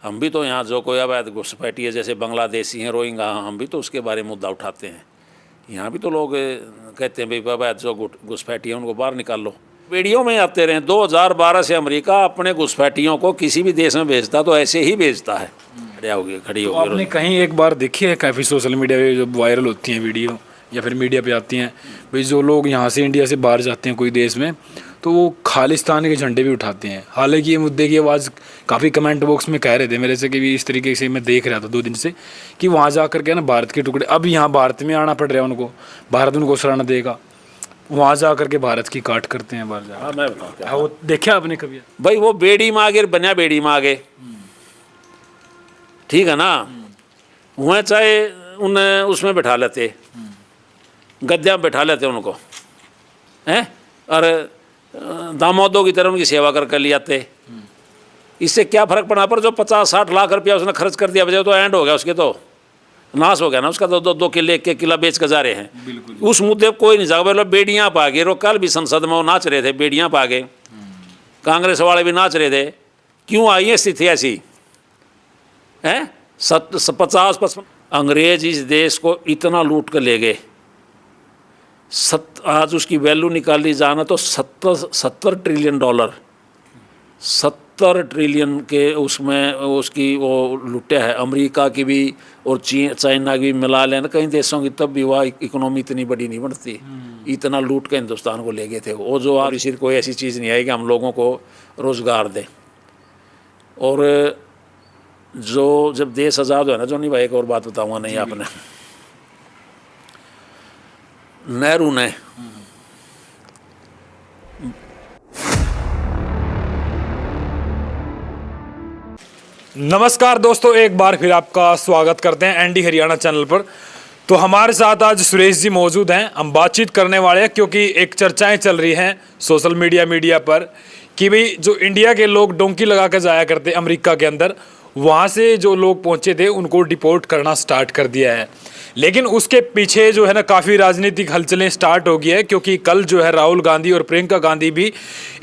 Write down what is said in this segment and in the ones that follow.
हम भी तो यहाँ जो कोई अवैध घुसपैठी है, जैसे बांग्लादेशी हैं, रोहिंग्या, हम भी तो उसके बारे में मुद्दा उठाते हैं। यहाँ भी तो लोग कहते हैं भाई अवैध जो घुसपैठी है उनको बाहर निकाल लो। वीडियो में आते रहे 2012 से अमेरिका अपने घुसपैठियों को किसी भी देश में भेजता तो ऐसे ही भेजता है। खड़ी तो होगी। आपने कहीं एक बार देखी है काफ़ी सोशल मीडिया पे जब वायरल होती हैं वीडियो या फिर मीडिया पे आती हैं भाई, जो लोग यहाँ से इंडिया से बाहर जाते हैं कोई देश में तो वो खालिस्तान के झंडे भी उठाते हैं। हालांकि ये मुद्दे की आवाज़ काफ़ी कमेंट बॉक्स में कह रहे थे मेरे से कि भी इस तरीके से मैं देख रहा था 2 दिन से कि वहाँ जा कर के ना भारत के टुकड़े, अब यहाँ भारत में आना पड़ रहा है उनको, भारत उनको शरण देगा, वहाँ जा कर के भारत की काट करते हैं बाहर जा। हाँ मैं बताऊँ क्या वो देखा आपने कभी? भाई वो बेड़ी मांगे बनिया बेड़ी मांगे, ठीक है ना, वह चाहे उन्हें उसमें बैठा लेते, गद्या में बैठा लेते उनको हैं, और दामोदों की तरह उनकी सेवा कर ले आते। इससे क्या फर्क पड़ा? पर जो 50-60 लाख रुपया उसने खर्च कर दिया वजह तो एंड हो गया, उसके तो नाश हो गया ना उसका। तो 2 किले 1 किला बेच के जा रहे हैं। उस मुद्दे पर कोई नहीं जागा। बोलो बेड़ियाँ पा गए, रो कल भी संसद में वो नाच रहे थे, बेड़ियाँ पा गए, कांग्रेस वाले भी नाच रहे थे। क्यों आई है स्थिति ऐसी है? 50-55 अंग्रेज इस देश को इतना लूट कर ले गए। आज उसकी वैल्यू निकाली जाना तो 70 ट्रिलियन डॉलर, 70 ट्रिलियन के उसमें उसकी वो लुटिया है। अमेरिका की भी और चाइना की भी मिला लेना कई देशों की, तब भी वह इकोनॉमी इतनी बड़ी नहीं बनती। इतना लूट के हिंदुस्तान को ले गए थे वो। जो और इसी कोई ऐसी चीज़ नहीं आई कि हम लोगों को रोज़गार दें। और जो जब देश आज़ाद हुआ ना, जो नहीं भाई एक और बात बताऊँगा नहीं आपने, नेहरू ने नमस्कार दोस्तों, एक बार फिर आपका स्वागत करते हैं एनडी हरियाणा चैनल पर। तो हमारे साथ आज सुरेश जी मौजूद हैं। हम बातचीत करने वाले हैं क्योंकि एक चर्चाएं चल रही हैं सोशल मीडिया पर कि भाई जो इंडिया के लोग डोंकी लगा कर जाया करते अमेरिका के अंदर, वहाँ से जो लोग पहुँचे थे उनको डिपोर्ट करना स्टार्ट कर दिया है। लेकिन उसके पीछे जो है ना काफ़ी राजनीतिक हलचलें स्टार्ट हो गई है, क्योंकि कल जो है राहुल गांधी और प्रियंका गांधी भी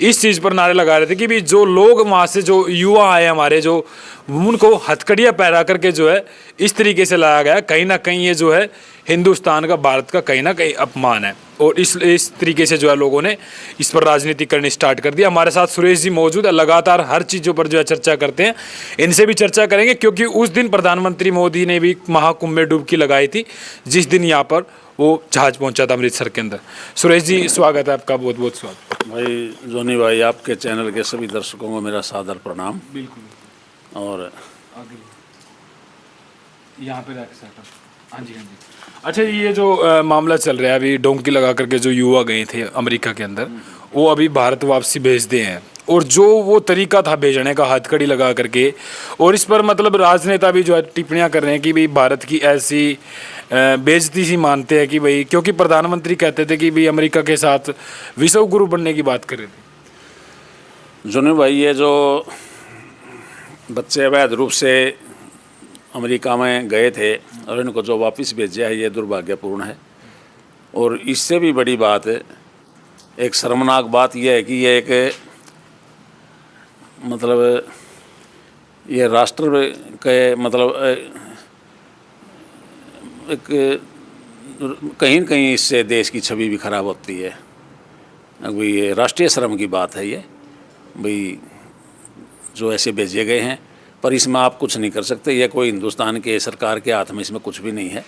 इस चीज़ पर नारे लगा रहे थे कि भी जो लोग वहाँ से जो युवा आए हमारे, जो उनको हथकड़ियाँ पहना करके जो है इस तरीके से लाया गया, कहीं ना कहीं ये जो है हिंदुस्तान का, भारत का कहीं ना कहीं अपमान है। और इस तरीके से जो है लोगों ने इस पर राजनीति करनी स्टार्ट कर दिया। हमारे साथ सुरेश जी मौजूद है, लगातार हर चीज़ों पर जो है चर्चा करते हैं। इनसे भी चर्चा करेंगे क्योंकि उस दिन प्रधानमंत्री मोदी ने भी महाकुंभ में डुबकी लगाई थी, जिस दिन यहाँ पर वो जहाज पहुँचा था अमृतसर के अंदर। सुरेश जी स्वागत है आपका, बहुत बहुत स्वागत। भाई जोनी भाई, आपके चैनल के सभी दर्शकों को मेरा सादर प्रणाम। बिल्कुल। और यहाँ पे हाँ जी हाँ जी। अच्छा, ये जो मामला चल रहा है अभी, डोंकी लगा करके जो युवा गए थे अमेरिका के अंदर, वो अभी भारत वापसी भेज दिए हैं। और जो वो तरीका था भेजने का, हथकड़ी लगा करके, और इस पर मतलब राजनेता भी जो है टिप्पणियां कर रहे हैं कि भाई भारत की ऐसी बेइज्जती सी मानते हैं कि भाई, क्योंकि प्रधानमंत्री कहते थे कि भाई अमेरिका के साथ विश्व गुरु बनने की बात कर रहे थे। जोनी भाई, ये जो बच्चे अवैध रूप से अमेरिका में गए थे और इनको जो वापस भेजा है, ये दुर्भाग्यपूर्ण है। और इससे भी बड़ी बात है, एक शर्मनाक बात यह है कि ये एक मतलब ये राष्ट्र के मतलब एक कहीं न कहीं इससे देश की छवि भी खराब होती है। अभी ये राष्ट्रीय शर्म की बात है ये भाई, जो ऐसे भेजे गए हैं। पर इसमें आप कुछ नहीं कर सकते, ये कोई हिंदुस्तान के सरकार के हाथ में इसमें कुछ भी नहीं है,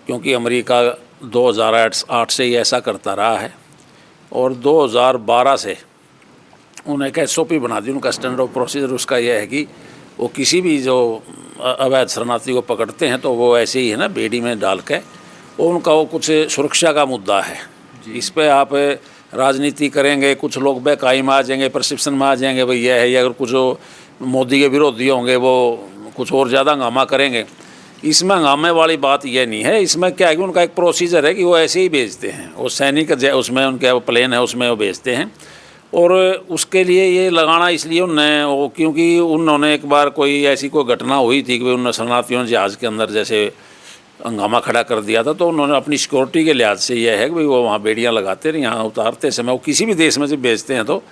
क्योंकि अमेरिका 2008 से ही ऐसा करता रहा है। और 2012 से उन्हें एक SOP बना दी, उनका स्टैंडर्ड ऑफ प्रोसीजर उसका यह है कि वो किसी भी जो अवैध शरणार्थी को पकड़ते हैं तो वो ऐसे ही है ना बेड़ी में डाल के, और उनका वो कुछ सुरक्षा का मुद्दा है। इस पर आप राजनीति करेंगे, कुछ लोग बेकाई में आ जाएंगे, परसेप्शन में आ जाएंगे भाई यह है, या अगर कुछ मोदी के विरोधी होंगे वो कुछ और ज़्यादा हंगामा करेंगे। इसमें हंगामे वाली बात यह नहीं है। इसमें क्या है कि उनका एक प्रोसीजर है कि वो ऐसे ही भेजते हैं, वो सैनिक उसमें उनके प्लेन है उसमें वो भेजते हैं। और उसके लिए ये लगाना इसलिए उन्होंने वो, क्योंकि उन्होंने एक बार कोई ऐसी कोई घटना हुई थी कि उन्होंने शरणार्थियों जहाज़ के अंदर जैसे हंगामा खड़ा कर दिया था, तो उन्होंने अपनी सिक्योरिटी के लिहाज से यह है कि भाई वो वहाँ बेड़ियाँ लगाते हैं, यहाँ उतारते समय वो किसी भी देश में से भेजते हैं तो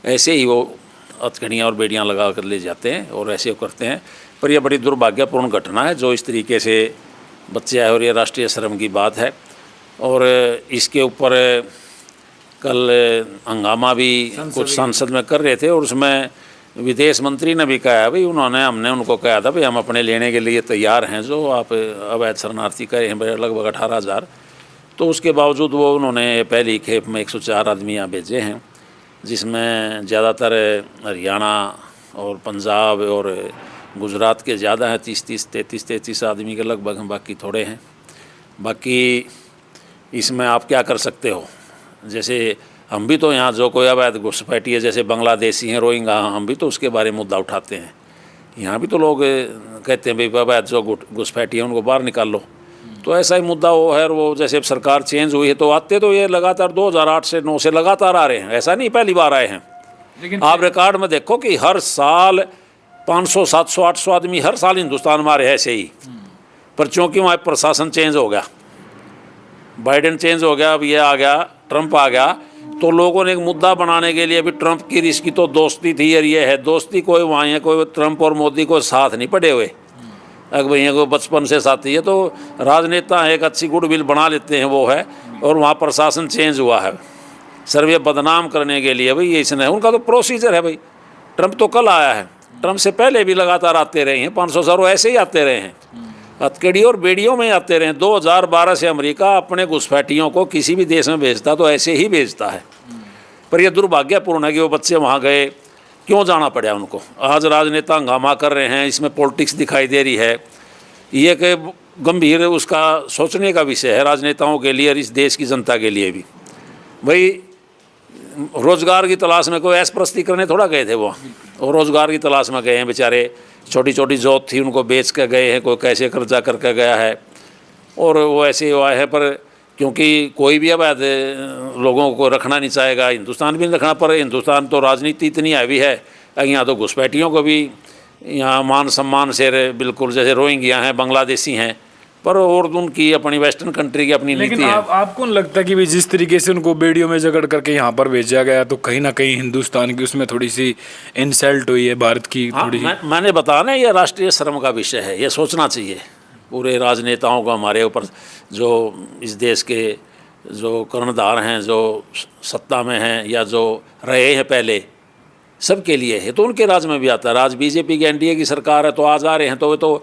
ऐसे ही वो हथकड़ियाँ और बेड़ियाँ लगा कर ले जाते हैं और ऐसे करते हैं। पर यह बड़ी दुर्भाग्यपूर्ण घटना है जो इस तरीके से बच्चे आए, और ये राष्ट्रीय शर्म की बात है। और इसके ऊपर कल हंगामा भी कुछ संसद में कर रहे थे, और उसमें विदेश मंत्री ने भी कहा भाई, हमने उनको कहा था भाई हम अपने लेने के लिए तैयार हैं, जो आप अवैध शरणार्थी कहे हैं लगभग 18,000, तो उसके बावजूद वो उन्होंने पहली खेप में 104 आदमी यहाँ भेजे हैं, जिसमें ज़्यादातर हरियाणा और पंजाब और गुजरात के ज़्यादा हैं, 33 आदमी के लगभग हैं, बाकी थोड़े हैं। बाकी इसमें आप क्या कर सकते हो, जैसे हम भी तो यहाँ जो कोई अवैध घुसपैठी है, जैसे बांग्लादेशी हैं, रोहिंग्या, हम भी तो उसके बारे में मुद्दा उठाते हैं। यहाँ भी तो लोग कहते हैं भाई अवैध जो घुसपैठी है उनको बाहर निकाल लो, तो ऐसा ही मुद्दा वो है। और वो जैसे अब सरकार चेंज हुई है तो आते तो ये लगातार 2008 से 9 से लगातार आ रहे हैं, ऐसा नहीं पहली बार आए हैं। लेकिन आप रिकॉर्ड में देखो कि हर साल 500, 700, 800 आदमी हर साल हिंदुस्तान में आ रहे हैं ऐसे ही, पर चूँकि वहाँ प्रशासन चेंज हो गया, बाइडेन चेंज हो गया, अब ये आ गया, ट्रंप आ गया, तो लोगों ने एक मुद्दा बनाने के लिए, अभी ट्रंप की इसकी तो दोस्ती थी और ये है दोस्ती, कोई वहाँ है कोई ट्रंप और मोदी को साथ नहीं पड़े हुए, अगर भैया को बचपन से साथी है, तो राजनेता है एक अच्छी गुडविल बना लेते हैं वो है, और वहाँ प्रशासन चेंज हुआ है सर्वे बदनाम करने के लिए। भाई ये इसने उनका तो प्रोसीजर है भाई। ट्रंप तो कल आया है, ट्रंप से पहले भी लगातार आते रहे हैं, 500 साल ऐसे ही आते रहे हैं, हथकड़ी और बेड़ियों में आते रहे। 2012 से अमेरिका अपने घुसपैठियों को किसी भी देश में भेजता तो ऐसे ही भेजता है, पर यह दुर्भाग्यपूर्ण है कि वो बच्चे वहाँ गए, क्यों जाना पड़ा उनको। आज राजनेता हंगामा कर रहे हैं, इसमें पॉलिटिक्स दिखाई दे रही है, ये कि गंभीर उसका सोचने का विषय है राजनेताओं के लिए और इस देश की जनता के लिए भी। भाई रोज़गार की तलाश में कोई ऐश प्रस्ती करने थोड़ा गए थे वो, और रोज़गार की तलाश में गए हैं बेचारे, छोटी छोटी जॉब थी उनको बेच कर गए हैं, कोई कैसे कर्जा करके गया है, और वो ऐसे हुआ है। पर क्योंकि कोई भी अवैध लोगों को रखना नहीं चाहेगा, हिंदुस्तान भी नहीं रखना, पर हिंदुस्तान तो राजनीति इतनी हैवी है, यहाँ तो घुसपैठियों को भी यहाँ मान सम्मान से बिल्कुल, जैसे रोहिंग्या हैं, बांग्लादेशी हैं, पर और उनकी अपनी वेस्टर्न कंट्री की अपनी नीति है। आपको नहीं लगता कि भाई जिस तरीके से उनको बेड़ियों में जकड़ करके यहाँ पर भेजा गया, तो कहीं ना कहीं हिंदुस्तान की उसमें थोड़ी सी इंसल्ट हुई है भारत की? हाँ, थोड़ी मैंने बताया ना, ये राष्ट्रीय शर्म का विषय है, ये सोचना चाहिए पूरे राजनेताओं को, हमारे ऊपर जो इस देश के जो कर्णधार हैं, जो सत्ता में हैं या जो रहे हैं पहले, सबके लिए है। तो उनके राज में भी आता है, राज बीजेपी की एनडीए की सरकार है तो आज आ रहे हैं, तो वे तो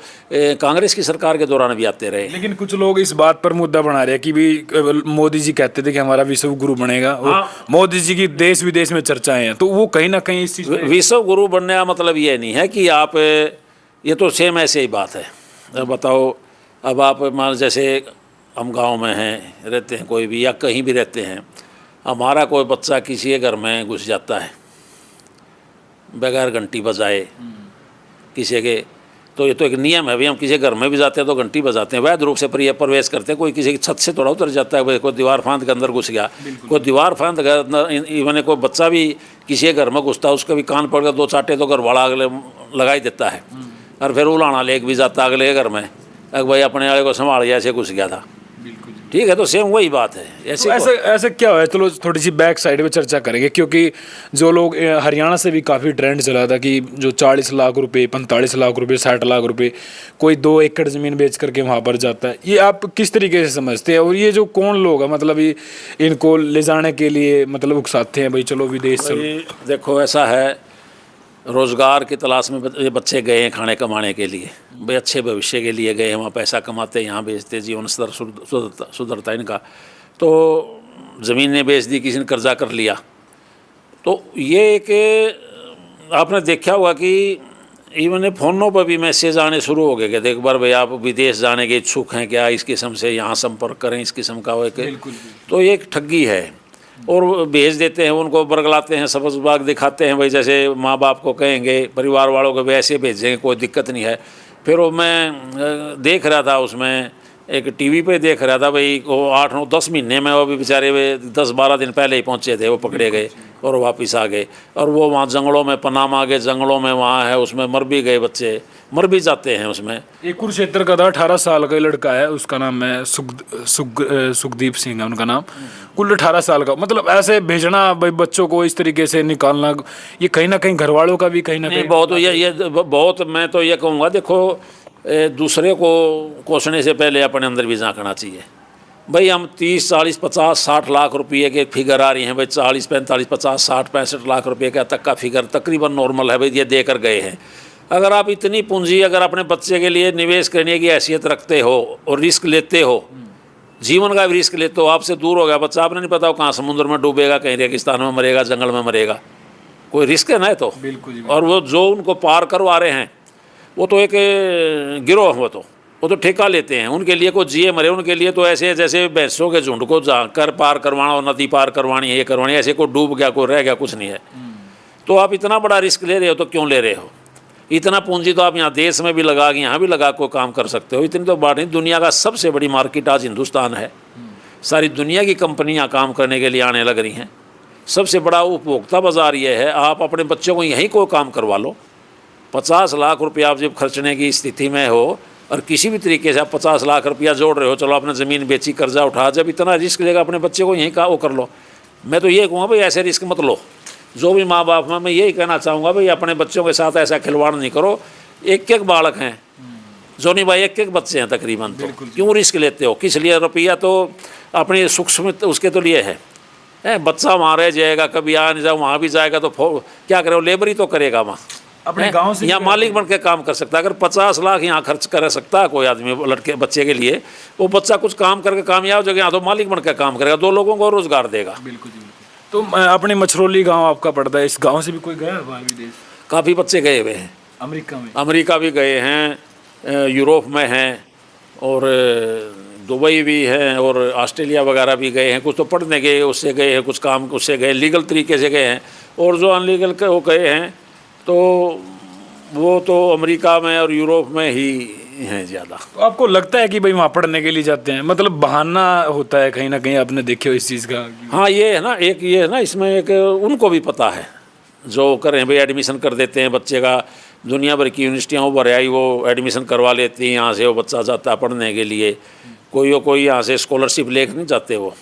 कांग्रेस की सरकार के दौरान भी आते रहे। लेकिन कुछ लोग इस बात पर मुद्दा बना रहे हैं कि भी मोदी जी कहते थे कि हमारा विश्व गुरु बनेगा, हाँ। मोदी जी की देश विदेश में चर्चाएं हैं, तो वो कहीं ना कहीं इस चीज़ विश्व गुरु बनने का मतलब ये नहीं है कि आप, ये तो सेम ऐसे ही बात है। अब बताओ, अब आप मान जैसे हम गाँव में हैं, रहते हैं कोई भी, या कहीं भी रहते हैं, हमारा कोई बच्चा किसी के घर में घुस जाता है बगैर घंटी बजाए किसी के, तो ये तो एक नियम है भाई, हम किसी घर में भी जाते हैं तो घंटी बजाते हैं, वैध रूप से प्रवेश करते हैं। कोई किसी की छत से थोड़ा उतर जाता है, कोई दीवार फांद के अंदर घुस गया, कोई दीवार फांद के अंदर, इवन कोई बच्चा भी किसी के घर में घुसता है, उसका भी कान पड़ कर 2 चाटे तो घर वाला अगले लगा ही देता है, और फिर उलाना लेके भी जाता है अगले घर में, अगर भाई अपने वाले को संभाल ऐसे घुस गया था। ठीक है, तो सेम वही बात है। ऐसे क्या है, चलो थोड़ी सी बैक साइड में चर्चा करेंगे, क्योंकि जो लोग हरियाणा से भी काफ़ी ट्रेंड चला था कि जो 40 लाख रुपए, 45 लाख रुपए, 60 लाख रुपए कोई 2 एकड़ ज़मीन बेच करके वहाँ पर जाता है, ये आप किस तरीके से समझते हैं? और ये जो कौन लोग हैं, मतलब ये इनको ले जाने के लिए मतलब उकसाते हैं भाई चलो विदेश चलो? देखो ऐसा है, रोज़गार की तलाश में ये बच्चे गए हैं खाने कमाने के लिए, भाई अच्छे भविष्य के लिए गए हैं, वहाँ पैसा कमाते हैं, यहाँ बेचते, जीवन स्तर सुधरता है इनका, तो ज़मीनें बेच दी, किसी ने कर्जा कर लिया। तो ये एक आपने देखा हुआ कि इवन फ़ोनों पर भी मैसेज आने शुरू हो गए कि एक बार भाई आप विदेश जाने के इच्छुक हैं क्या, इस किस्म से यहाँ संपर्क करें, इस किस्म का हो। तो ये एक ठगी है, और भेज देते हैं उनको, बरगलाते हैं, सबक बाग दिखाते हैं भाई, जैसे माँ बाप को कहेंगे, परिवार वालों को भी ऐसे भेजेंगे, कोई दिक्कत नहीं है। फिर वो मैं देख रहा था उसमें एक टीवी पे देख रहा था भाई, वो 8-9-10 महीने में वो भी बेचारे वे 10-12 दिन पहले ही पहुंचे थे, वो पकड़े गए और वापस आ गए। और वो वहाँ जंगलों में, पनामा के जंगलों में वहाँ है, उसमें मर भी गए बच्चे, मर भी जाते हैं उसमें। एक कुरुक्षेत्र का था, 18 साल का लड़का है, उसका नाम है सुखदीप सिंह है उनका नाम, कुल 18 साल का। मतलब ऐसे भेजना भाई बच्चों को, इस तरीके से निकालना, ये कहीं ना कहीं घर वालों का भी कहीं ना कहीं बहुत ये बहुत, मैं तो ये कहूँगा, देखो दूसरे को कोसने से पहले अपने अंदर भी झांकना चाहिए। भाई हम 30, 40, 50, 60 लाख रुपये के फिगर आ रही हैं भाई, 40, 45, 50, 60, 65 लाख रुपये का तक का फिगर तकरीबन नॉर्मल है भाई, ये देकर गए हैं। अगर आप इतनी पूंजी अगर अपने बच्चे के लिए निवेश करने की हैसियत रखते हो और रिस्क लेते हो, जीवन का भी रिस्क लेते हो, आपसे दूर हो गया बच्चा, आपने नहीं पता वो कहाँ समुद्र में डूबेगा, कहीं रेगिस्तान में मरेगा, जंगल में मरेगा, कोई रिस्क है ना तो। बिल्कुल। और वो जो उनको पार करवा रहे हैं वो तो एक गिरोह, वो तो ठेका लेते हैं, उनके लिए कोई जिए मरे, उनके लिए तो ऐसे जैसे भैंसों के झुंड को कर पार करवाना और नदी पार करवानी है, ये करवानी है, ऐसे कोई डूब गया, कोई रह गया, कुछ नहीं है। तो आप इतना बड़ा रिस्क ले रहे हो तो क्यों ले रहे हो? इतना पूंजी तो आप यहाँ देश में भी लगा के, यहाँ भी लगा को काम कर सकते हो। इतनी तो बात नहीं, दुनिया का सबसे बड़ी मार्केट आज हिंदुस्तान है, सारी दुनिया की कंपनियाँ काम करने के लिए आने लग रही हैं, सबसे बड़ा उपभोक्ता बाजार ये है। आप अपने बच्चों को यहीं कोई काम करवा लो, 50 लाख रुपया आप जब खर्चने की स्थिति में हो और किसी भी तरीके से आप 50 लाख रुपया जोड़ रहे हो, चलो आपने ज़मीन बेची, कर्जा उठा, जब इतना रिस्क लेगा अपने बच्चे को यहीं का वो कर लो। मैं तो ये कहूँगा भाई ऐसे रिस्क मत लो। जो भी माँ बाप में मैं यही कहना चाहूँगा भाई अपने बच्चों के साथ ऐसा खिलवाड़ नहीं करो। एक बालक हैं जोनी भाई, एक बच्चे हैं तकरीबन, तो क्यों रिस्क लेते हो? किस लिए? रुपया तो अपनी सूक्ष्म उसके तो लिए है। बच्चा वहाँ रह जाएगा, कभी आ नहीं जाओ, वहाँ भी जाएगा तो क्या करे, लेबर ही तो करेगा वहाँ, अपने गांव से यहाँ मालिक बन के काम कर सकता है। अगर 50 लाख यहाँ खर्च कर सकता है कोई आदमी लड़के बच्चे के लिए, वो बच्चा कुछ काम करके कामयाब हो जाएगा, यहाँ तो मालिक बन के काम करेगा, 2 लोगों को रोजगार देगा। बिल्कुल। तो अपने मछरौली गांव आपका पड़ता है, इस गांव से भी कोई गया है बाहर विदेश? काफ़ी बच्चे गए हुए हैं, अमेरिका भी गए हैं, यूरोप में हैं, और दुबई भी हैं, और ऑस्ट्रेलिया वगैरह भी गए हैं। कुछ तो पढ़ने गए उससे गए हैं, कुछ काम उससे गए, लीगल तरीके से गए हैं, और जो अनलीगल के वो गए हैं तो वो तो अमेरिका में और यूरोप में ही हैं ज़्यादा। तो आपको लगता है कि भाई वहाँ पढ़ने के लिए जाते हैं, मतलब बहाना होता है कहीं ना कहीं, आपने देखे हो इस चीज़ का? हाँ, ये है ना, एक ये है ना, इसमें एक उनको भी पता है जो करें भाई, एडमिशन कर देते हैं बच्चे का, दुनिया भर की यूनिवर्सिटियाँ उभर आई, वो एडमिशन करवा लेती हैं, यहाँ से वो बच्चा जाता है पढ़ने के लिए। कोई यहाँ से स्कॉलरशिप लेकर नहीं जाते वो,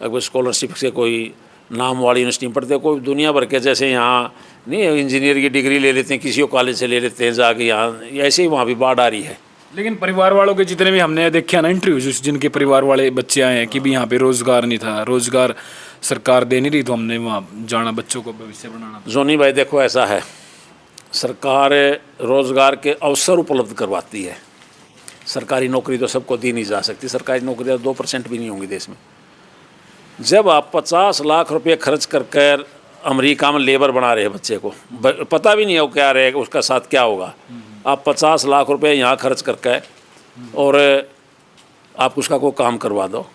अगर स्कॉलरशिप से कोई नाम वाली यूनिवर्सिटी में पढ़ते, कोई दुनिया भर के जैसे यहाँ नहीं इंजीनियर की डिग्री ले लेते हैं, किसी को कॉलेज से ले लेते हैं जाके, यहाँ ऐसे ही वहाँ भी बाढ़ आ रही है। लेकिन परिवार वालों के जितने भी हमने देखे ना इंटरव्यूज, जिनके परिवार वाले बच्चे आए हैं कि भी यहाँ पे रोज़गार नहीं था, रोज़गार सरकार दे नहीं रही, तो हमने वहाँ जाना बच्चों को भविष्य बनाना। जोनी भाई देखो ऐसा है, सरकार रोज़गार के अवसर उपलब्ध करवाती है, सरकारी नौकरी तो सबको दी नहीं जा सकती, सरकारी नौकरियाँ 2% भी नहीं होंगी देश में। जब आप 50 लाख रुपये खर्च कर कर अमेरिका में लेबर बना रहे हैं बच्चे को, पता भी नहीं हो क्या रहेगा उसका साथ क्या होगा, आप 50 लाख रुपये यहाँ खर्च करके और आप उसका कोई काम करवा दो,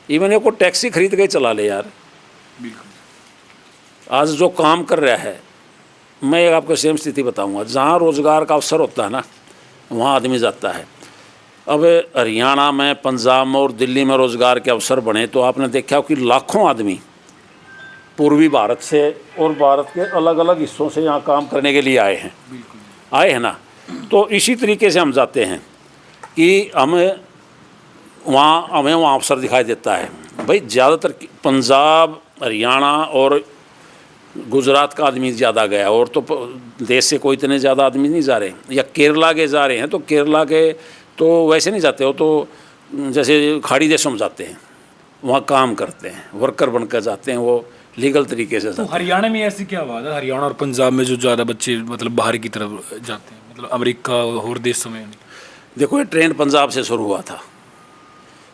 इवन ये को टैक्सी खरीद के चला ले यार। आज जो काम कर रहा है, मैं आपको सेम स्थिति बताऊंगा, जहाँ रोज़गार का अवसर होता है ना वहाँ आदमी जाता है। अब हरियाणा में, पंजाब में और दिल्ली में रोज़गार के अवसर बने तो आपने देखा हो कि लाखों आदमी पूर्वी भारत से और भारत के अलग अलग हिस्सों से यहाँ काम करने के लिए आए हैं ना। तो इसी तरीके से हम जाते हैं कि हमें वहाँ अवसर दिखाई देता है। भाई ज़्यादातर पंजाब, हरियाणा और गुजरात का आदमी ज़्यादा गया, और तो देश से कोई इतने ज़्यादा आदमी नहीं जा रहे, या केरला के जा रहे हैं, तो केरला के तो वैसे नहीं जाते हो, तो जैसे खाड़ी देशों में जाते हैं, वहाँ काम करते हैं, वर्कर बनकर जाते हैं, वो लीगल तरीके से। तो हरियाणा में ऐसी क्या बात है, हरियाणा और पंजाब में जो ज़्यादा बच्चे मतलब बाहर की तरफ जाते हैं, मतलब अमेरिका और देशों में? देखो ये ट्रेंड पंजाब से शुरू हुआ था,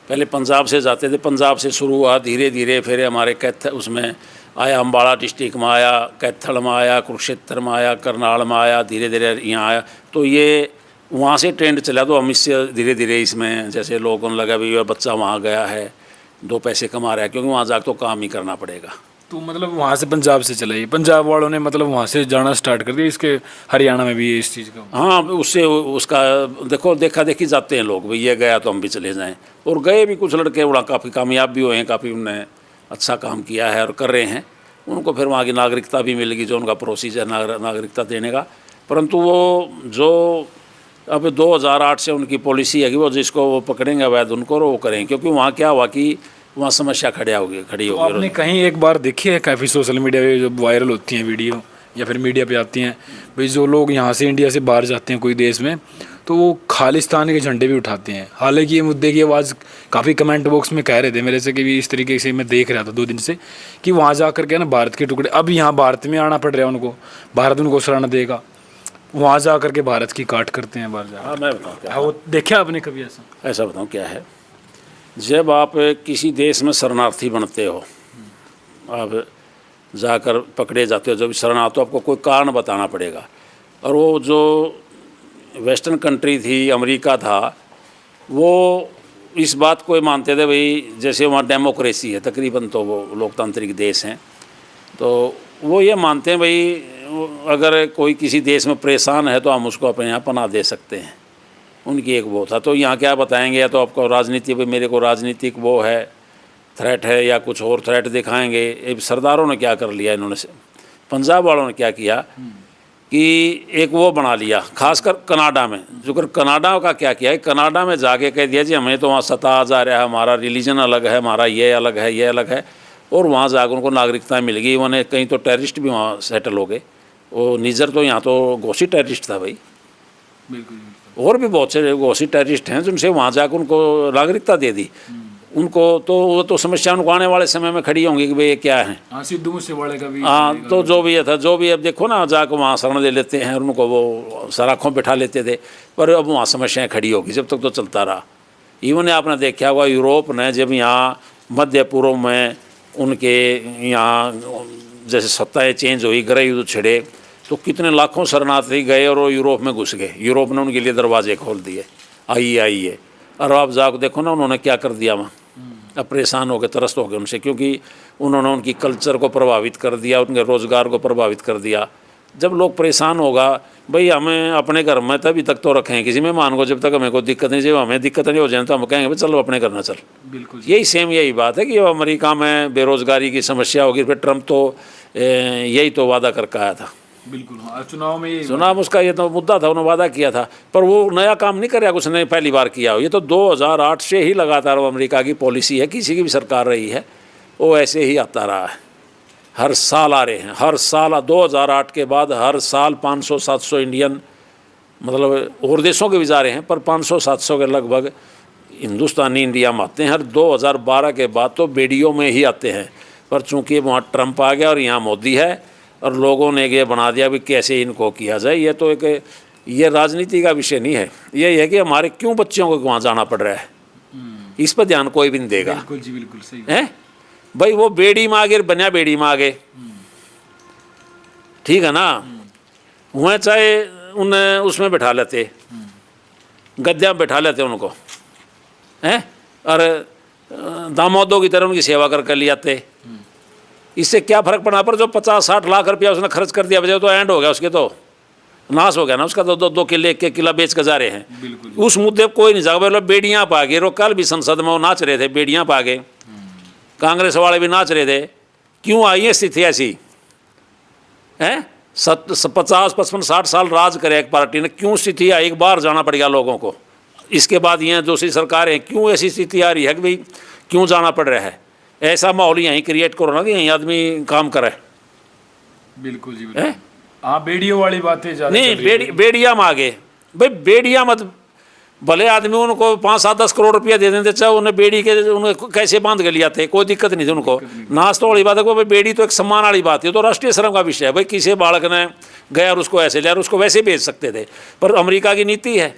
पहले पंजाब से जाते थे, पंजाब से शुरू हुआ, धीरे धीरे फिर हमारे कैथल उसमें आया, अम्बाड़ा डिस्ट्रिक्ट में आया, कैथल में आया, कुरुक्षेत्र में आया, करनाल में आया, धीरे धीरे यहाँ आया। तो ये वहाँ से ट्रेंड चला, तो हम इससे धीरे धीरे इसमें जैसे लोगों को लगा भी बच्चा वहाँ गया है 2 पैसे कमा रहा है, क्योंकि वहाँ जाकर तो काम ही करना पड़ेगा। तो मतलब वहाँ से पंजाब से चला, ये पंजाब वालों ने मतलब वहाँ से जाना स्टार्ट कर दिया, इसके हरियाणा में भी इस चीज़ का। हाँ, उससे उसका देखो देखा देखी जाते हैं लोग, भाई ये गया तो हम भी चले जाएं, और गए भी कुछ लड़के वहाँ काफ़ी कामयाब भी हुए हैं, काफ़ी उन्होंने अच्छा काम किया है और कर रहे हैं। उनको फिर वहाँ की नागरिकता भी मिलेगी, जो उनका प्रोसीजर नागरिकता देने का। परंतु वो जो अब 2008 से उनकी पॉलिसी है कि वो जिसको वो पकड़ेंगे अवैध उनको वो करें, क्योंकि वहाँ क्या हुआ कि वहाँ समस्या खड़ी तो होगी। आपने कहीं एक बार देखी है काफ़ी सोशल मीडिया पे जब वायरल होती हैं वीडियो या फिर मीडिया पे आती हैं, भाई जो लोग यहाँ से इंडिया से बाहर जाते हैं कोई देश में, तो वो खालिस्तान के झंडे भी उठाते हैं। हालांकि ये मुद्दे की आवाज़ काफ़ी कमेंट बॉक्स में कह रहे थे मेरे से कि भी इस तरीके से मैं देख रहा था 2 दिन से कि वहाँ जा कर के ना भारत के टुकड़े, अब यहाँ भारत में आना पड़ रहा है उनको, भारत उनको शरण देगा, वहाँ जा कर के भारत की काट करते हैं बाहर जा। हाँ, मैं बताऊँ क्या, वो देखा आपने कभी ऐसा बताऊँ क्या है। जब आप किसी देश में शरणार्थी बनते हो, आप जाकर पकड़े जाते हो, जब शरणार्थी आपको कोई कारण बताना पड़ेगा। और वो जो वेस्टर्न कंट्री थी, अमेरिका था, वो इस बात को मानते थे भाई जैसे वहाँ डेमोक्रेसी है तकरीबन, तो वो लोकतांत्रिक देश हैं, तो वो ये मानते हैं भाई अगर कोई किसी देश में परेशान है तो हम उसको अपने यहाँ पनाह दे सकते हैं। उनकी एक वो था। तो यहाँ क्या बताएंगे, या तो आपको राजनीति भाई मेरे को राजनीतिक वो है थ्रेट है, या कुछ और थ्रेट दिखाएंगे। सरदारों ने क्या कर लिया, इन्होंने पंजाब वालों ने क्या किया कि एक वो बना लिया, खासकर कनाडा में। जो कर कनाडा का क्या किया है, कनाडा में जाके कह दिया जी हमें तो वहाँ सता जा रहा है, हमारा रिलीजन अलग है, हमारा ये अलग है, ये अलग है, और वहाँ जाकर उनको नागरिकता मिल गई। उन्हें कहीं तो टेररिस्ट भी वहाँ सेटल हो गए। वो निजर तो यहाँ तो घोषित टेररिस्ट था भाई, बिल्कुल, और भी बहुत से घोषित टेररिस्ट हैं जिनसे वहाँ जाकर उनको नागरिकता दे दी उनको। तो वो तो समस्या उनको आने वाले समय में खड़ी होंगी कि भाई ये क्या है। हाँ, सिद्धू मूसेवाले का भी। हाँ, तो जो भी ये था, जो भी अब देखो ना, जाकर वहाँ शरण ले लेते हैं और उनको वो सराखों बिठा लेते थे, पर अब वहाँ समस्याएं खड़ी होगी, जब तक तो चलता रहा। इवन आपने देखा होगा यूरोप ने जब यहाँ मध्य पूर्व में उनके यहाँ जैसे सत्ताएँ चेंज हुई, गृह युद्ध छिड़े, तो कितने लाखों शरणार्थी गए और वो यूरोप में घुस गए। यूरोप ने उनके लिए दरवाजे खोल दिए, आइए। और आप जाकर देखो ना उन्होंने क्या कर दिया वहाँ। अब परेशान हो गए, त्रस्त हो गए उनसे, क्योंकि उन्होंने उनकी कल्चर को प्रभावित कर दिया, उनके रोज़गार को प्रभावित कर दिया। जब लोग परेशान होगा, भाई हमें अपने घर में तभी तक तो रखें किसी मेहमान को, जब तक हमें कोई दिक्कत नहीं, जब हमें दिक्कत नहीं हो जाए तो हम कहेंगे भाई चलो अपने घर ना चल। बिल्कुल, यही बात है कि अमेरिका में बेरोज़गारी की समस्या होगी, फिर ट्रम्प तो यही तो वादा करके आया था। बिल्कुल, हाँ, चुनाव उसका ये तो मुद्दा था, उन्होंने वादा किया था, पर वो नया काम नहीं कर उसने पहली बार किया हो। ये तो 2008 से ही लगातार वो अमेरिका की पॉलिसी है, किसी की भी सरकार रही है वो ऐसे ही आता रहा है। हर साल आ रहे हैं, हर साल 2008 के बाद हर साल 500-700 इंडियन, मतलब और देशों के भी जा रहे हैं, पर 500-700 के लगभग हिंदुस्तानी इंडिया में आते हैं। हर 2012 के बाद तो बेडियों में ही आते हैं, पर चूँकि वहाँ ट्रम्प आ गया और यहाँ मोदी है और लोगों ने ये बना दिया भी कैसे इनको किया जाए। ये तो एक ये राजनीति का विषय नहीं है, ये है कि हमारे क्यों बच्चों को वहाँ जाना पड़ रहा है, इस पर ध्यान कोई भी नहीं देगा। बिल्कुल जी, बिल्कुल सही है भाई। वो बेड़ी में आगे बनिया बेड़ी में आगे, ठीक है ना, वहाँ चाहे उन्हें उसमें बैठा लेते, गद्या में बैठा लेते उनको, हैं, और दामादों की तरह उनकी सेवा करके ले आते। इससे क्या फर्क पड़ा, पर जो 50-60 लाख रुपया उसने खर्च कर दिया वजह तो एंड हो गया, उसके तो नाश हो गया ना उसका। तो 2 किले 1 किला बेच कर जा रहे हैं। उस मुद्दे पर कोई नहीं जाएगा। मतलब बेड़ियाँ पा गए, कल भी संसद में वो नाच रहे थे, बेड़ियाँ पा गए, कांग्रेस वाले भी नाच रहे थे। क्यों आई है स्थिति ऐसी है? 50-55-60 साल राज करे एक पार्टी ने, क्यों स्थिति आई, एक बार जाना पड़ गया लोगों को। इसके बाद ये दूसरी सरकारें, क्यों ऐसी स्थिति आ रही है कि भाई क्यों जाना पड़ रहा है? ऐसा माहौल यहीं क्रिएट करो ना कि यहीं आदमी काम करे। बिल्कुल जी, बिल्कुल। हाँ, बेड़ियों वाली बातें नहीं, बेड़िया में आगे भाई, बेड़िया मत, भले आदमी उनको 5-7-10 करोड़ रुपया दे देते, चाहे उन्हें बेड़ी के उन्हें कैसे बांध के लिया थे, कोई दिक्कत नहीं थी उनको। नाश तो वाली बात है, भाई बेड़ी तो एक सम्मान वाली बात है, तो राष्ट्रीय शर्म का विषय है। भाई किसी बालक ने गया और उसको ऐसे लिया और उसको वैसे भेज सकते थे, पर अमेरिका की नीति है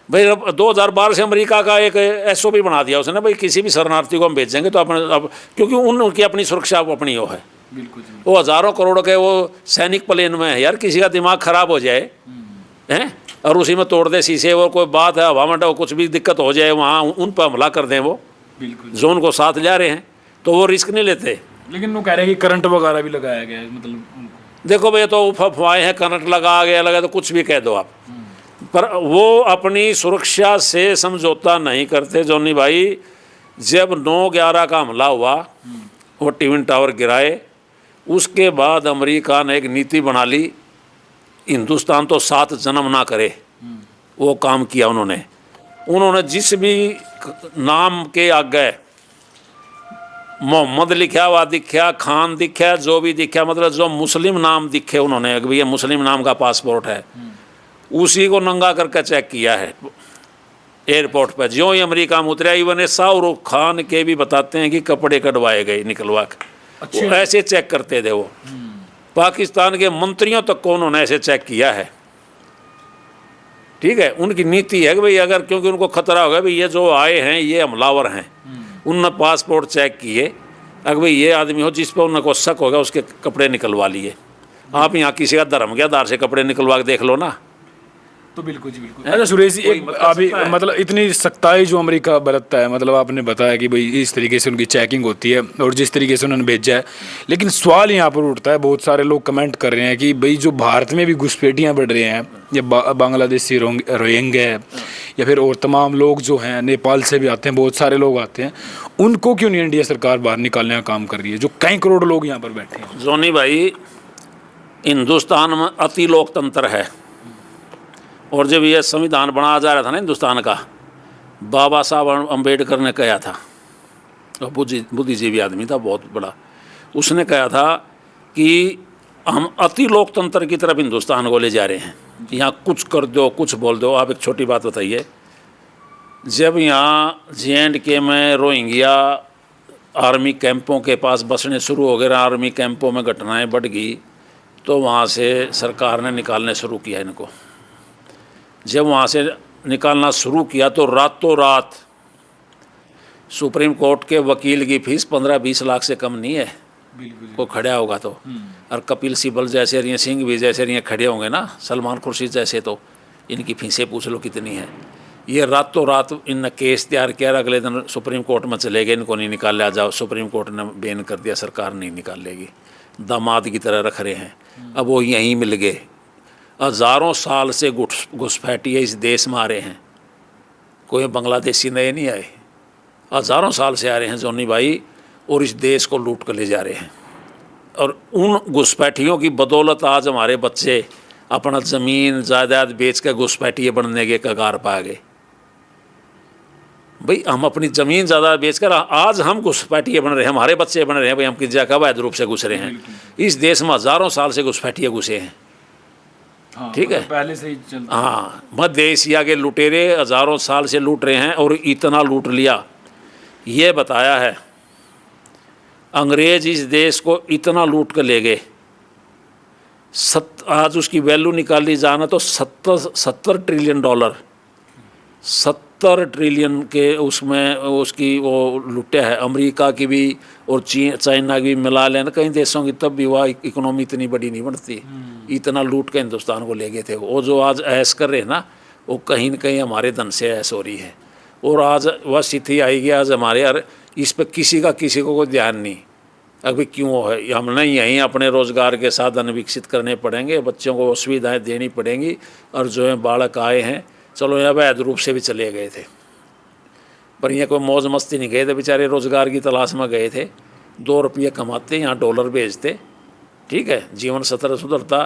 भाई। 2012 से अमेरिका का एक SOP बना दिया उसने, भाई किसी भी शरणार्थी को हम भेजेंगे तो अपने, अब क्योंकि उनकी अपनी सुरक्षा अपनी वो है। वो हज़ारों करोड़ के वो सैनिक प्लेन में है यार, किसी का दिमाग खराब हो जाए हैं और उसी में तोड़ दे शीशे, और कोई बात है हवा में कुछ भी दिक्कत हो जाए वहाँ उन पर हमला कर दें, वो जो उनको साथ ले रहे हैं। तो वो रिस्क नहीं लेते। लेकिन वो कह रहे हैं कि करंट वगैरह भी लगाया गया है, मतलब देखो भाई, तो अफवाहें हैं, करंट लगा गया लगा तो कुछ भी कह दो आप, पर वो अपनी सुरक्षा से समझौता नहीं करते जॉनी भाई। जब 9/11 का हमला हुआ, वो ट्विन टावर गिराए, उसके बाद अमेरिका ने एक नीति बना ली, हिंदुस्तान तो 7 जन्म ना करे। वो काम किया उन्होंने जिस भी नाम के आगे मोहम्मद लिखा हुआ दिखा, खान दिखा, जो भी दिखा, मतलब जो मुस्लिम नाम दिखे उन्होंने, भैया मुस्लिम नाम का पासपोर्ट है, उसी को नंगा करके चेक किया है एयरपोर्ट पर। जो ही अमेरिका में उतरा, इवन शाहरुख खान के भी बताते हैं कि कपड़े कटवाए गए निकलवा के। अच्छा। वो ऐसे चेक करते थे वो। पाकिस्तान के मंत्रियों तक को उन्होंने ऐसे चेक किया है। ठीक है, उनकी नीति है कि भाई अगर, क्योंकि उनको खतरा होगा भाई ये जो आए हैं ये हमलावर हैं, उनने पासपोर्ट चेक किए, अगर भाई ये आदमी हो जिस पर उनको शक होगा उसके कपड़े निकलवा लिए। आप यहाँ किसी का धर्म के आधार से कपड़े निकलवा के देख लो ना। तो बिल्कुल जी बिल्कुल। अच्छा सुरेश जी, एक अभी मतलब इतनी सख्ताई जो अमेरिका बरतता है, मतलब आपने बताया कि भाई इस तरीके से उनकी चेकिंग होती है और जिस तरीके से उन्होंने भेजा है, लेकिन सवाल यहाँ पर उठता है, बहुत सारे लोग कमेंट कर रहे हैं कि भाई जो भारत में भी घुसपैठियाँ बढ़ रहे हैं, या बांग्लादेशी रोहिंग्या है, या फिर और तमाम लोग जो हैं नेपाल से भी आते हैं, बहुत सारे लोग आते हैं, उनको क्यों नहीं इंडिया सरकार बाहर निकालने का काम कर रही है, जो कई करोड़ लोग यहाँ पर बैठे हैं? जोनी भाई, हिंदुस्तान में अति लोकतंत्र है, और जब ये संविधान बनाया जा रहा था ना हिंदुस्तान का, बाबा साहब अम्बेडकर ने कहा था, और बुद्धिजीवी आदमी था बहुत बड़ा, उसने कहा था कि हम अति लोकतंत्र की तरफ हिंदुस्तान को ले जा रहे हैं, यहाँ कुछ कर दो, कुछ बोल दो। आप एक छोटी बात बताइए, जब यहाँ JNK में रोहिंग्या आर्मी कैंपों के पास बसने शुरू हो गए, आर्मी कैंपों में घटनाएं बढ़ गई, तो वहाँ से सरकार ने निकालने शुरू किया इनको। जब वहाँ से निकालना शुरू किया तो रातों रात सुप्रीम कोर्ट के वकील की फीस 15-20 लाख से कम नहीं है। को खड़ा होगा तो, और कपिल सिब्बल जैसे रिया सिंह भी जैसे रिया खड़े होंगे ना, सलमान खुर्शीद जैसे, तो इनकी फीसें पूछ लो कितनी है। ये रातों रात इन केस तैयार किया, अगले दिन सुप्रीम कोर्ट में चले गए, इनको नहीं निकाल लिया जाओ, सुप्रीम कोर्ट ने बैन कर दिया, सरकार नहीं निकाल लेगी, दामाद की तरह रख रहे हैं। अब वो यहीं मिल गए। हज़ारों साल से घुसपैठिए इस देश में आ रहे हैं, कोई बांग्लादेशी नए नहीं आए, हज़ारों साल से आ रहे हैं जोनी भाई, और इस देश को लूट कर ले जा रहे हैं। और उन घुसपैठियों की बदौलत आज हमारे बच्चे अपना ज़मीन जायदाद बेच कर घुसपैठिए बनने के कगार पा गए। भाई हम अपनी ज़मीन जायदाद बेच कर आज हम घुसपैठिए बन रहे हैं, हमारे बच्चे बन रहे हैं। भाई हम किस जगह अवैध रूप से घुस रहे हैं, इस देश में हज़ारों साल से घुसपैठिए घुसे हैं। ठीक है, पहले से ही चलता। हाँ, मध्य एशिया के लुटेरे हज़ारों साल से लूट रहे हैं, और इतना लूट लिया, ये बताया है अंग्रेज इस देश को इतना लूट कर ले गए। आज उसकी वैल्यू निकाली जाना तो 70 ट्रिलियन डॉलर, 70 ट्रिलियन के उसमें उसकी वो लुटे है। अमेरिका की भी और चाइना की भी मिला लेना कई देशों की, तब भी वह इकोनॉमी इतनी बड़ी नहीं बनती। इतना लूट के हिंदुस्तान को ले गए थे। वो जो आज ऐश कर रहे हैं ना, वो कहीं न कहीं हमारे धन से ऐश हो रही है। और आज वह स्थिति आएगी, आज हमारे यार इस पर किसी को कोई ध्यान नहीं। अभी क्यों है, हमने यहीं अपने रोज़गार के साधन विकसित करने पड़ेंगे, बच्चों को सुविधाएँ देनी पड़ेंगी। और जो है बालक आए हैं, चलो यहाँ अवैध रूप से भी चले गए थे, पर यहाँ कोई मौज मस्ती नहीं गए थे, बेचारे रोज़गार की तलाश में गए थे। 2 रुपये कमाते, यहाँ डॉलर भेजते। ठीक है, जीवन स्तर सुधरता।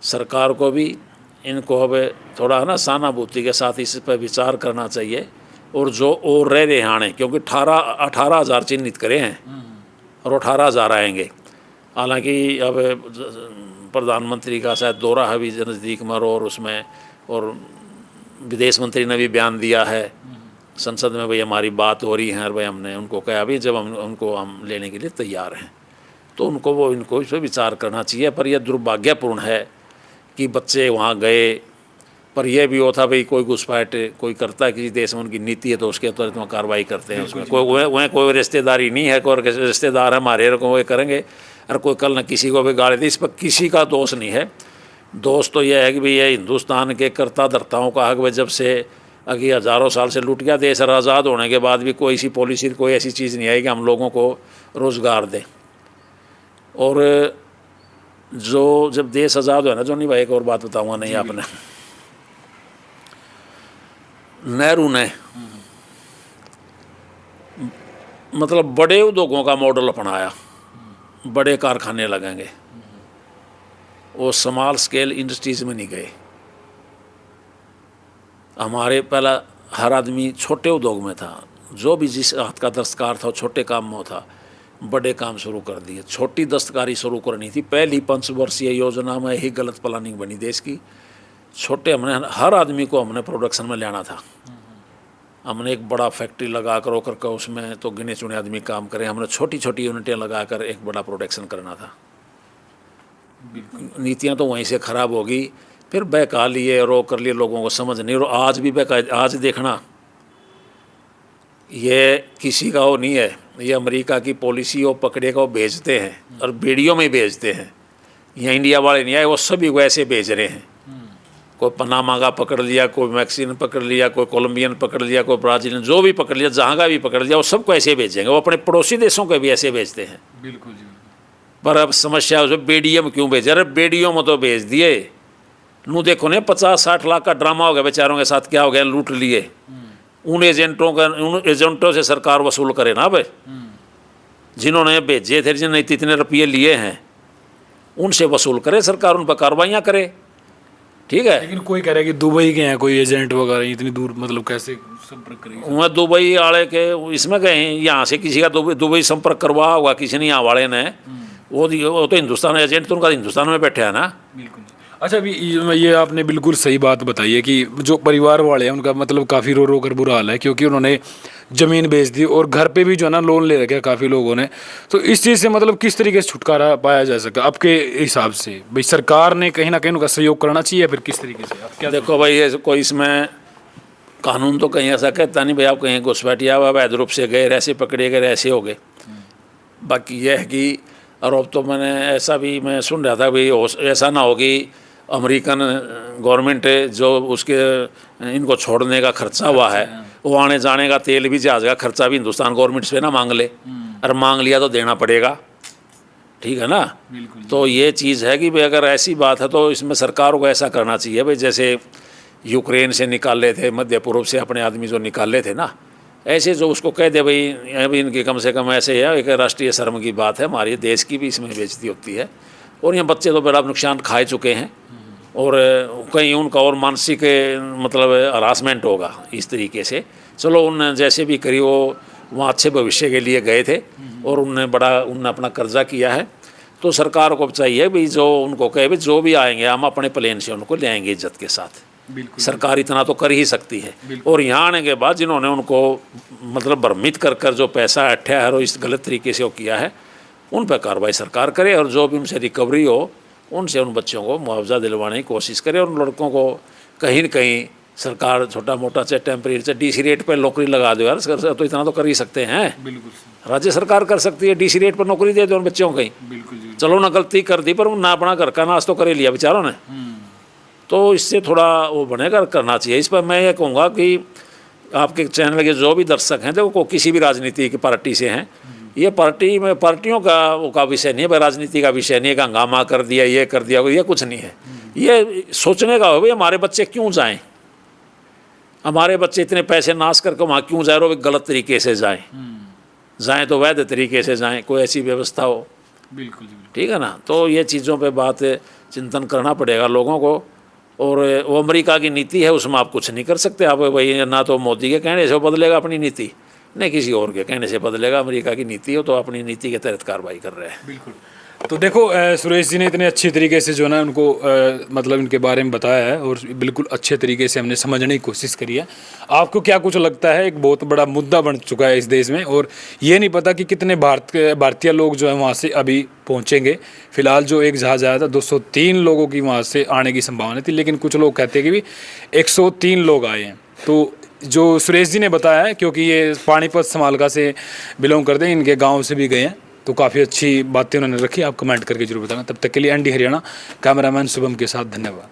सरकार को भी इनको अब थोड़ा है ना सहानुभूति के साथ इस पर विचार करना चाहिए। और जो और रह रहे आने, क्योंकि 18,000 चिन्हित करे हैं और 18,000 आएंगे। हालांकि अब प्रधानमंत्री का शायद दौरा है भी नज़दीक में, और उसमें और विदेश मंत्री ने भी बयान दिया है संसद में, भाई हमारी बात हो रही है, और भाई हमने उनको कहा भी जब हम लेने के लिए तैयार हैं, तो इनको इस पर विचार करना चाहिए। पर यह दुर्भाग्यपूर्ण है कि बच्चे वहाँ गए, पर यह भी होता भाई कोई घुसपैठ कोई करता है किसी देश में, उनकी नीति है तो उसके तहत में कार्रवाई करते हैं। उसमें कोई रिश्तेदारी नहीं है, कोई रिश्तेदार है हमारे को वो करेंगे, और कोई कल न किसी को भी गाली दी। इस पर किसी का दोष नहीं है। दोष तो यह है कि भाई ये हिंदुस्तान के कर्ता धर्ताओं का हक। जब से अभी हज़ारों साल से लूट गया देश, और आज़ाद होने के बाद भी कोई सी पॉलिसी, कोई ऐसी चीज़ नहीं आई कि हम लोगों को रोज़गार दें। और जो जब देश आज़ाद हुआ ना, जो नहीं भाई एक और बात बताऊँगा नहीं आपने, नेहरू ने मतलब बड़े उद्योगों का मॉडल अपनाया, बड़े कारखाने लगेंगे, वो स्मॉल स्केल इंडस्ट्रीज में नहीं गए। हमारे पहला हर आदमी छोटे उद्योग में था, जो भी जिस हाथ का दस्तकार था वो छोटे काम में था, बड़े काम शुरू कर दिए। छोटी दस्तकारी शुरू करनी थी, पहली पंचवर्षीय योजना में ही गलत प्लानिंग बनी देश की। छोटे हमने हर आदमी को हमने प्रोडक्शन में लाना था। हमने एक बड़ा फैक्ट्री लगा कर होकर के उसमें तो गिने चुने आदमी काम करें, हमने छोटी छोटी यूनिटें लगा कर एक बड़ा प्रोडक्शन करना था। नीतियाँ तो वहीं से ख़राब होगी, फिर बहका लिए, रो कर लिए, लोगों को समझ नहीं। और आज भी आज देखना, ये किसी का वो नहीं है, ये अमेरिका की पॉलिसी वो पकड़े का वो भेजते हैं और वीडियो में भेजते हैं। यहाँ इंडिया वाले नहीं आए, वो सभी वैसे भेज रहे हैं। कोई पनामा का पकड़ लिया, कोई मैक्सिकन पकड़ लिया, कोई कोलंबियन पकड़ लिया, कोई ब्राज़ीलियन, जो भी पकड़ लिया, जहाँ का भी पकड़ लिया, वो सबको ऐसे भेजेंगे। वो अपने पड़ोसी देशों को भी ऐसे भेजते हैं। बिल्कुल जी। पर अब समस्या है, बेडियम क्यों भेजे? अरे बेडियो में तो भेज दिए, नू देखो ने 50-60 लाख का ड्रामा हो गया बेचारों के साथ, क्या हो गया, लूट लिए। उन एजेंटों से सरकार वसूल करे ना भाई, जिन्होंने भेजे थे, जिन्होंने इतने रुपये लिए हैं, उनसे वसूल करे सरकार, उन पर कार्रवाइयाँ करे। ठीक है, लेकिन कोई कह रहा है कि दुबई के हैं कोई एजेंट वगैरह, इतनी दूर मतलब कैसे संपर्क करेंगे? वह दुबई वाले के इसमें गए, यहाँ से किसी का दुबई संपर्क करवा होगा किसी ने, यहाँ वाले ने। वो तो हिंदुस्तान एजेंट तो उनका हिंदुस्तान में बैठे है ना। बिल्कुल। अच्छा, अभी ये आपने बिल्कुल सही बात बताई है कि जो परिवार वाले हैं उनका मतलब काफ़ी रो रो कर बुरा हाल है, क्योंकि उन्होंने ज़मीन बेच दी और घर पे भी जो है ना लोन ले रखे काफ़ी लोगों ने। तो इस चीज़ से मतलब किस तरीके से छुटकारा पाया जा सकता है आपके हिसाब से? भाई सरकार ने कहीं ना कहीं उनका सहयोग करना चाहिए, फिर किस तरीके से? आप क्या देखो भाई, ये कोई इसमें कानून तो कहीं ऐसा कहता नहीं भाई आप कहीं घुसपैठिया हुआ अवैध रूप से गए, ऐसे पकड़े गए, ऐसे हो गए। बाकी यह है कि, और अब तो मैंने ऐसा भी मैं सुन रहा था भाई, ऐसा ना हो कि अमेरिकन गवर्नमेंट जो उसके इनको छोड़ने का खर्चा हुआ है, वो आने जाने का तेल भी, जहाज़ का खर्चा भी हिंदुस्तान गवर्नमेंट से ना मांग ले। और मांग लिया तो देना पड़ेगा, ठीक है ना। तो ये चीज़ है कि भाई अगर ऐसी बात है तो इसमें सरकार को ऐसा करना चाहिए भाई, जैसे यूक्रेन से निकाले थे, मध्य पूर्व से अपने आदमी जो निकाले थे ना, ऐसे जो उसको कह दे भाई अभी इनकी कम से कम ऐसे है, एक राष्ट्रीय शर्म की बात है, हमारे देश की भी इसमें बेइज्जती होती है। और यहाँ बच्चे तो बड़ा नुकसान खाए चुके हैं, और कहीं उनका और मानसिक मतलब हरासमेंट होगा इस तरीके से। चलो उन जैसे भी करी, वो वहाँ अच्छे भविष्य के लिए गए थे और उनने अपना कर्जा किया है। तो सरकार को चाहिए भाई, जो उनको कहे भाई जो भी आएंगे हम अपने प्लेन से उनको ले आएंगे इज्जत के साथ। सरकार इतना तो कर ही सकती है। और यहाँ आने के बाद जिन्होंने उनको मतलब भ्रमित कर जो पैसा अट्ठा है और इस गलत तरीके से वो किया है, उन पर कार्रवाई सरकार करे, और जो भी उनसे रिकवरी हो उनसे उन बच्चों को मुआवजा दिलवाने की कोशिश करे। और उन लड़कों को कहीं न कहीं सरकार छोटा मोटा चाहे टेम्परेरी चाहे डीसी रेट पर नौकरी लगा दो यार, तो इतना तो कर ही सकते हैं। बिल्कुल राज्य सरकार कर सकती है, डीसी रेट पर नौकरी दे दो उन बच्चों को कहीं। बिल्कुल। चलो ना गलती कर दी, पर ना अपना घर का नाश तो कर ही लिया बेचारों ने। तो इससे थोड़ा वो बनेगा, करना चाहिए। इस पर मैं ये कहूँगा कि आपके चैनल के जो भी दर्शक हैं, देखो किसी भी राजनीति की पार्टी से हैं, ये पार्टी में पार्टियों का वो का विषय नहीं है, राजनीति का विषय नहीं है कि हंगामा कर दिया, ये कर दिया, ये कुछ नहीं है। ये सोचने का हो भाई हमारे बच्चे क्यों जाएं, हमारे बच्चे इतने पैसे नाश करके वहाँ क्यों जाए, और गलत तरीके से जाएं तो वैध तरीके से जाएं, कोई ऐसी व्यवस्था हो। बिल्कुल ठीक है ना। तो ये चीज़ों पे बात चिंतन करना पड़ेगा लोगों को। और वो अमेरिका की नीति है, उसमें आप कुछ नहीं कर सकते। आप भाई ना तो मोदी के कहने से बदलेगा अपनी नीति, नहीं किसी और के कहने से बदलेगा। अमेरिका की नीति हो तो अपनी नीति के तहत कार्रवाई कर रहे हैं। बिल्कुल। तो देखो सुरेश जी ने इतने अच्छी तरीके से जो है ना उनको मतलब इनके बारे में बताया है, और बिल्कुल अच्छे तरीके से हमने समझने की कोशिश करी है। आपको क्या कुछ लगता है, एक बहुत बड़ा मुद्दा बन चुका है इस देश में, और ये नहीं पता कि कितने भारतीय लोग जो है वहाँ से अभी पहुँचेंगे। फिलहाल जो एक जहाज़ आया था 203 लोगों की वहाँ से आने की संभावना थी, लेकिन कुछ लोग कहते हैं कि भी 103 लोग आए हैं। तो जो सुरेश जी ने बताया है, क्योंकि ये पानीपत समालका से बिलोंग करते हैं, इनके गाँव से भी गए हैं, तो काफ़ी अच्छी बातें उन्होंने रखी। आप कमेंट करके जरूर बताना। तब तक के लिए एनडी हरियाणा कैमरामैन शुभम के साथ धन्यवाद।